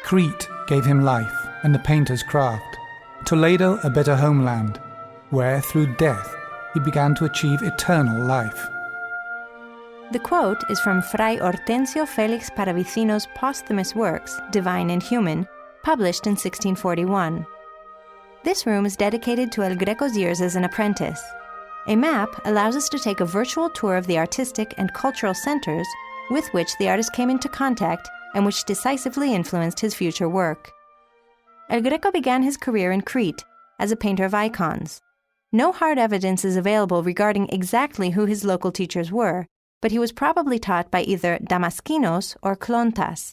Crete gave him life and the painter's craft, Toledo a better homeland, where through death he began to achieve eternal life. The quote is from Fray Hortensio Felix Paravicino's posthumous works, Divine and Human, published in 1641. This room is dedicated to El Greco's years as an apprentice. A map allows us to take a virtual tour of the artistic and cultural centers with which the artist came into contact and which decisively influenced his future work. El Greco began his career in Crete as a painter of icons. No hard evidence is available regarding exactly who his local teachers were, but he was probably taught by either Damaskinos or Klontas.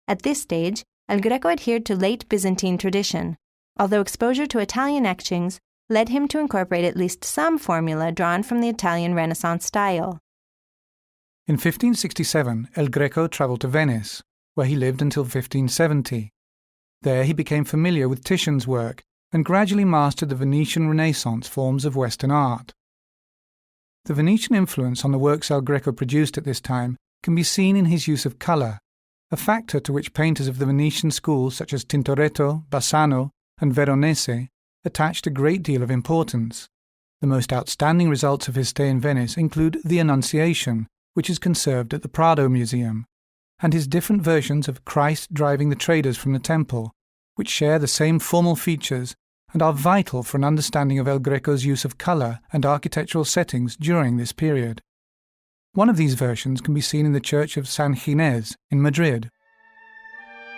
At this stage, El Greco adhered to late Byzantine tradition, although exposure to Italian etchings led him to incorporate at least some formula drawn from the Italian Renaissance style. In 1567, El Greco travelled to Venice, where he lived until 1570. There he became familiar with Titian's work and gradually mastered the Venetian Renaissance forms of Western art. The Venetian influence on the works El Greco produced at this time can be seen in his use of colour, a factor to which painters of the Venetian school such as Tintoretto, Bassano, and Veronese attached a great deal of importance. The most outstanding results of his stay in Venice include the Annunciation, which is conserved at the Prado Museum, and his different versions of Christ driving the traders from the temple, which share the same formal features and are vital for an understanding of El Greco's use of colour and architectural settings during this period. One of these versions can be seen in the church of San Ginés in Madrid.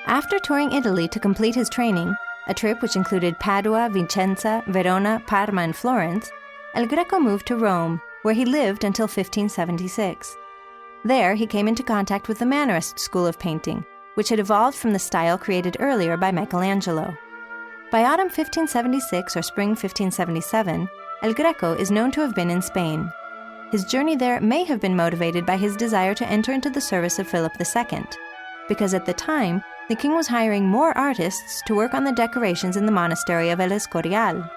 After touring Italy to complete his training, a trip which included Padua, Vicenza, Verona, Parma, and Florence, El Greco moved to Rome, where he lived until 1576. There, he came into contact with the Mannerist school of painting, which had evolved from the style created earlier by Michelangelo. By autumn 1576 or spring 1577, El Greco is known to have been in Spain. His journey there may have been motivated by his desire to enter into the service of Philip II, because at the time, the king was hiring more artists to work on the decorations in the monastery of El Escorial.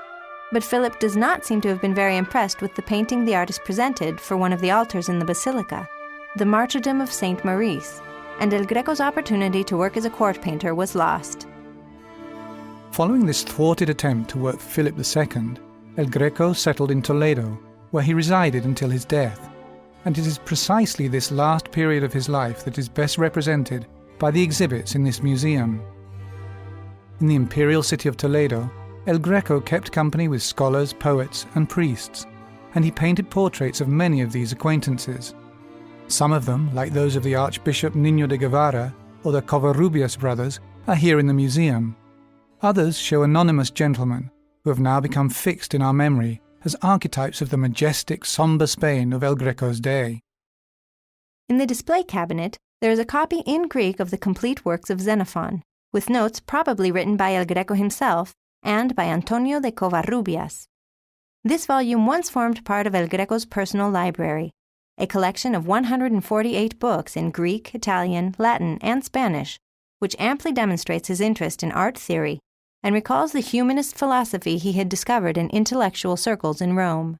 But Philip does not seem to have been very impressed with the painting the artist presented for one of the altars in the basilica, the Martyrdom of Saint Maurice, and El Greco's opportunity to work as a court painter was lost. Following this thwarted attempt to work for Philip II, El Greco settled in Toledo, where he resided until his death, and it is precisely this last period of his life that is best represented by the exhibits in this museum. In the imperial city of Toledo, El Greco kept company with scholars, poets, and priests, and he painted portraits of many of these acquaintances. Some of them, like those of the Archbishop Niño de Guevara or the Covarrubias brothers, are here in the museum. Others show anonymous gentlemen who have now become fixed in our memory as archetypes of the majestic, sombre Spain of El Greco's day. In the display cabinet, there is a copy in Greek of the complete works of Xenophon, with notes probably written by El Greco himself and by Antonio de Covarrubias. This volume once formed part of El Greco's personal library, a collection of 148 books in Greek, Italian, Latin, and Spanish, which amply demonstrates his interest in art theory and recalls the humanist philosophy he had discovered in intellectual circles in Rome.